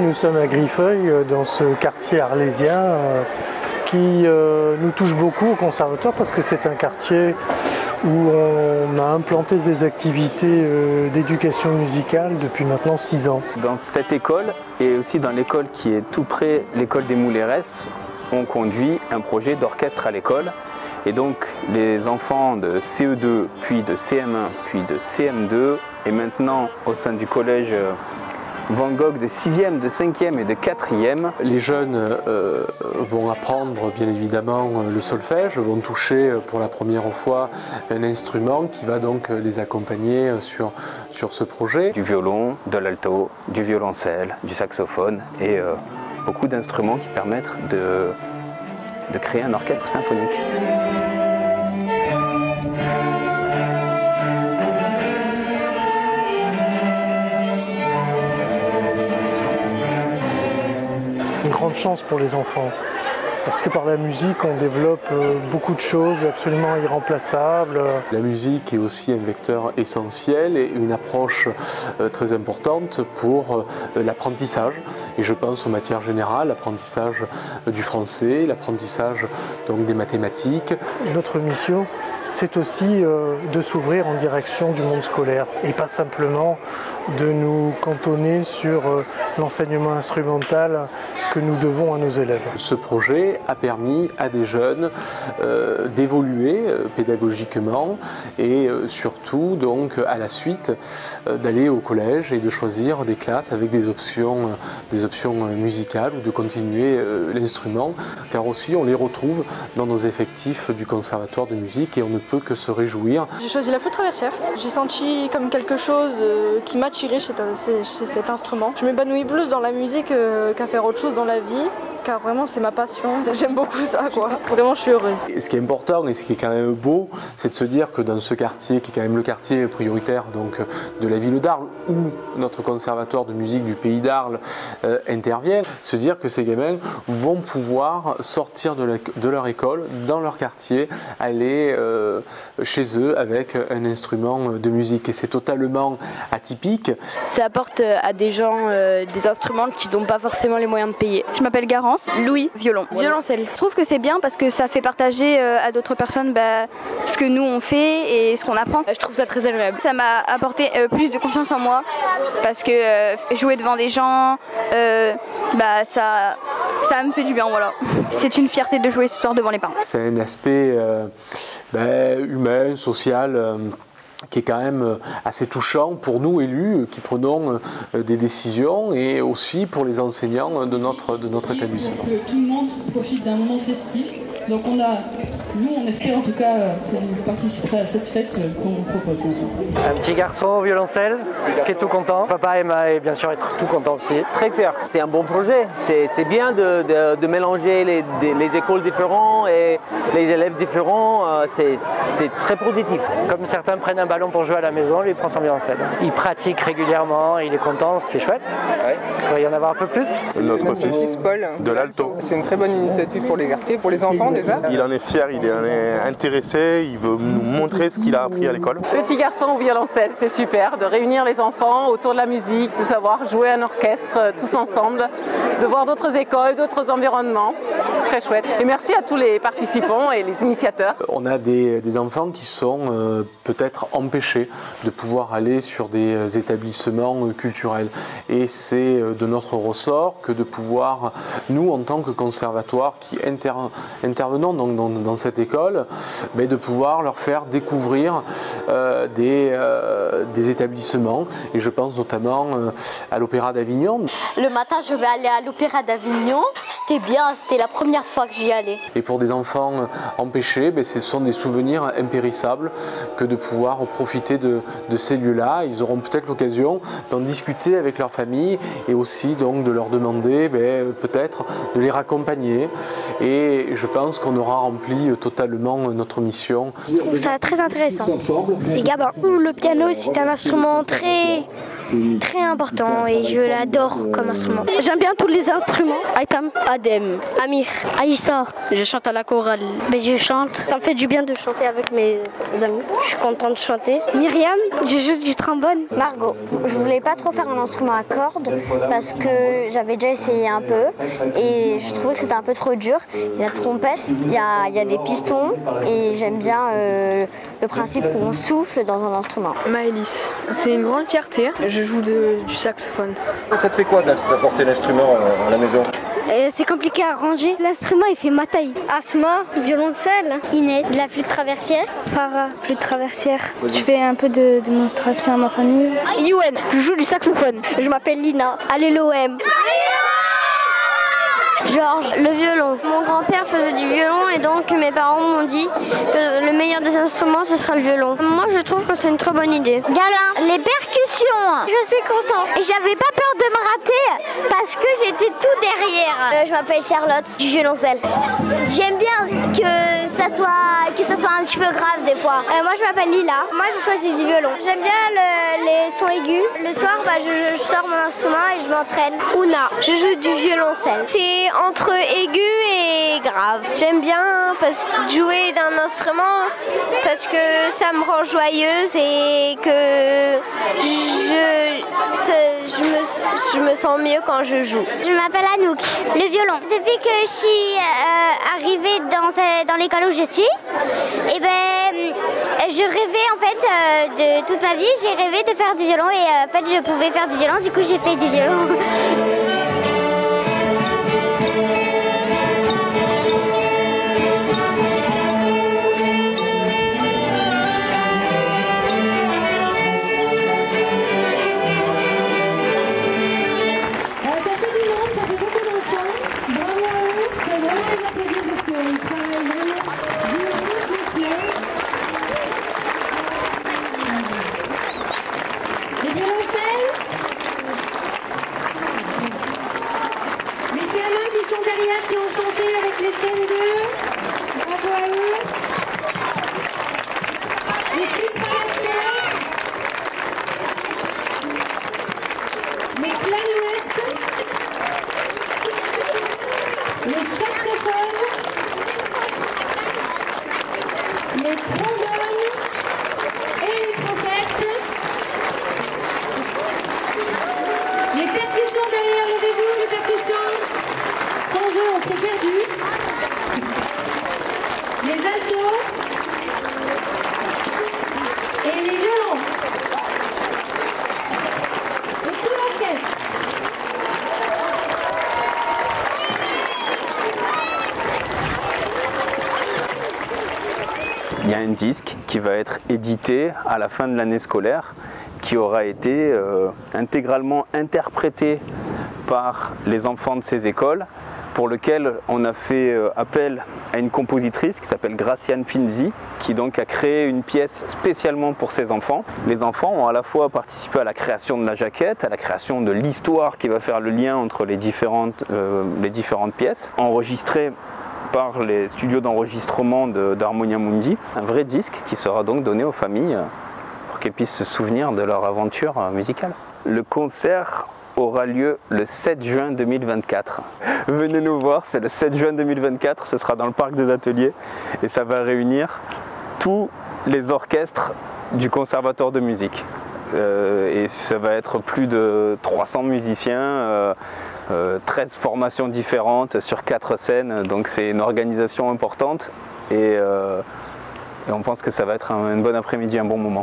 nous sommes à Griffeuil, dans ce quartier arlésien qui nous touche beaucoup au conservatoire parce que c'est un quartier où on a implanté des activités d'éducation musicale depuis maintenant 6 ans. Dans cette école et aussi dans l'école qui est tout près, l'école des Moulerès, on conduit un projet d'orchestre à l'école. Et donc les enfants de CE2, puis de CM1, puis de CM2 et maintenant au sein du collège Van Gogh de 6e, de 5e et de 4e. Les jeunes vont apprendre bien évidemment le solfège, vont toucher pour la première fois un instrument qui va donc les accompagner sur ce projet. Du violon, de l'alto, du violoncelle, du saxophone et beaucoup d'instruments qui permettent de créer un orchestre symphonique. C'est une grande chance pour les enfants, parce que par la musique on développe beaucoup de choses absolument irremplaçables. La musique est aussi un vecteur essentiel et une approche très importante pour l'apprentissage. Et je pense aux matières générales, l'apprentissage du français, l'apprentissage donc des mathématiques. Notre mission, c'est aussi de s'ouvrir en direction du monde scolaire et pas simplement de nous cantonner sur l'enseignement instrumental que nous devons à nos élèves. Ce projet a permis à des jeunes d'évoluer pédagogiquement et surtout donc à la suite d'aller au collège et de choisir des classes avec des options musicales ou de continuer l'instrument, car aussi on les retrouve dans nos effectifs du conservatoire de musique et on ne peut que se réjouir. J'ai choisi la flûte traversière. J'ai senti comme quelque chose qui m'attirait chez cet instrument. Je m'épanouis plus dans la musique qu'à faire autre chose dans la vie, car vraiment c'est ma passion. J'aime beaucoup ça, quoi. Vraiment je suis heureuse. Et ce qui est important et ce qui est quand même beau, c'est de se dire que dans ce quartier, qui est quand même le quartier prioritaire donc, de la ville d'Arles, où notre conservatoire de musique du pays d'Arles intervient, se dire que ces gamins vont pouvoir sortir de leur école, dans leur quartier, aller chez eux avec un instrument de musique. Et c'est totalement atypique. Ça apporte à des gens des instruments qu'ils n'ont pas forcément les moyens de payer. Je m'appelle Garance. Louis, violon. Violoncelle. Je trouve que c'est bien parce que ça fait partager à d'autres personnes ce que nous on fait et ce qu'on apprend. Je trouve ça très agréable. Ça m'a apporté plus de confiance en moi parce que jouer devant des gens, ça me fait du bien, voilà. C'est une fierté de jouer ce soir devant les parents. C'est un aspect humain, social, qui est quand même assez touchant pour nous élus qui prenons des décisions et aussi pour les enseignants de notre établissement. Que tout le monde profite d'un moment festif. Donc nous on espère en tout cas que vous participerez à cette fête qu'on vous propose. Un petit garçon au violoncelle qui est tout content. Papa et bien sûr être tout content aussi. Très fier. C'est un bon projet. C'est bien de mélanger les écoles différentes et les élèves différents. C'est très positif. Comme certains prennent un ballon pour jouer à la maison, lui il prend son violoncelle. Il pratique régulièrement, il est content, c'est chouette. Ouais. Il va y en avoir un peu plus. Notre fils Paul, de l'alto. C'est une très bonne initiative pour les quartiers, pour les enfants déjà. Il en est fier, il en est intéressé, il veut nous montrer ce qu'il a appris à l'école. Petit garçon au violoncelle, c'est super de réunir les enfants autour de la musique, de savoir jouer un orchestre tous ensemble, de voir d'autres écoles, d'autres environnements. Très chouette. Et merci à tous les participants et les initiateurs. On a des enfants qui sont peut-être empêchés de pouvoir aller sur des établissements culturels. Et c'est de notre ressort que de pouvoir, nous en tant que conservatoire qui intervenons donc dans cette école, de pouvoir leur faire découvrir des établissements. Et je pense notamment à l'Opéra d'Avignon. Le matin, je vais aller à l'Opéra d'Avignon. C'était bien, c'était la première fois que j'y allais. Et pour des enfants empêchés, ce sont des souvenirs impérissables que de pouvoir profiter de ces lieux-là. Ils auront peut-être l'occasion d'en discuter avec leur famille et aussi donc de leur demander peut-être de les raccompagner. Et je pense pense qu'on aura rempli totalement notre mission. Je trouve ça très intéressant. C'est Gabin. Le piano, c'est un instrument très important et je l'adore comme instrument. J'aime bien tous les instruments. Aitam, Adem, Amir, Aïssa. Je chante à la chorale. Mais je chante. Ça me fait du bien de chanter avec mes amis. Je suis contente de chanter. Myriam, je joue du trombone. Margot, je voulais pas trop faire un instrument à cordes parce que j'avais déjà essayé un peu et je trouvais que c'était un peu trop dur. Il y a la trompette, il y a des pistons et j'aime bien le principe qu'on souffle dans un instrument. Maëlys, c'est une grande fierté. Je joue du saxophone. Ça te fait quoi d'apporter l'instrument à la maison? C'est compliqué à ranger. L'instrument, il fait ma taille. Asma, violoncelle. Inès, de la flûte traversière. Farah, flûte traversière. Je fais un peu de démonstration à ma famille. Youen, je joue du saxophone. Je m'appelle Lina. Allez l'OM. Georges, le violon. Mon grand-père faisait du violon et donc mes parents m'ont dit que le meilleur des instruments ce sera le violon. Moi je trouve que c'est une très bonne idée. Galin, les percussions. Je suis content. Et j'avais pas peur de me rater parce que j'étais tout derrière. Je m'appelle Charlotte, du violoncelle. J'aime bien que ça soit un petit peu grave des fois. Moi je m'appelle Lila. Moi je choisis du violon. J'aime bien les sons aigus. Le soir je sors mon instrument et je m'entraîne. Ouna, je joue du violoncelle. C'est entre aigu et grave. J'aime bien jouer d'un instrument parce que ça me rend joyeuse et que je me sens mieux quand je joue. Je m'appelle Anouk, le violon. Depuis que je suis arrivée dans l'école où je suis, je rêvais en fait de toute ma vie, j'ai rêvé de faire du violon et en fait je pouvais faire du violon, du coup j'ai fait du violon. Qui ont chanté avec les CM2, bravo à eux. Les flûtes traversières, les clarinettes, les saxophones, les trombones et les trompettes, les percussions derrière, levez-vous, les percussions. Sans eux, on serait perdu. Les altos et les violons. Et tout l'orchestre. Il y a un disque qui va être édité à la fin de l'année scolaire qui aura été intégralement interprété par les enfants de ces écoles, pour lequel on a fait appel à une compositrice qui s'appelle Graciane Finzi, qui donc a créé une pièce spécialement pour ces enfants. Les enfants ont à la fois participé à la création de la jaquette, à la création de l'histoire qui va faire le lien entre les différentes pièces, enregistrées par les studios d'enregistrement d'Harmonia Mundi. Un vrai disque qui sera donc donné aux familles pour qu'elles puissent se souvenir de leur aventure musicale. Le concert aura lieu le 7 juin 2024. Venez nous voir, c'est le 7 juin 2024, ce sera dans le parc des Ateliers et ça va réunir tous les orchestres du conservatoire de musique. Et ça va être plus de 300 musiciens, 13 formations différentes sur 4 scènes, donc c'est une organisation importante et on pense que ça va être un bon après-midi, un bon moment.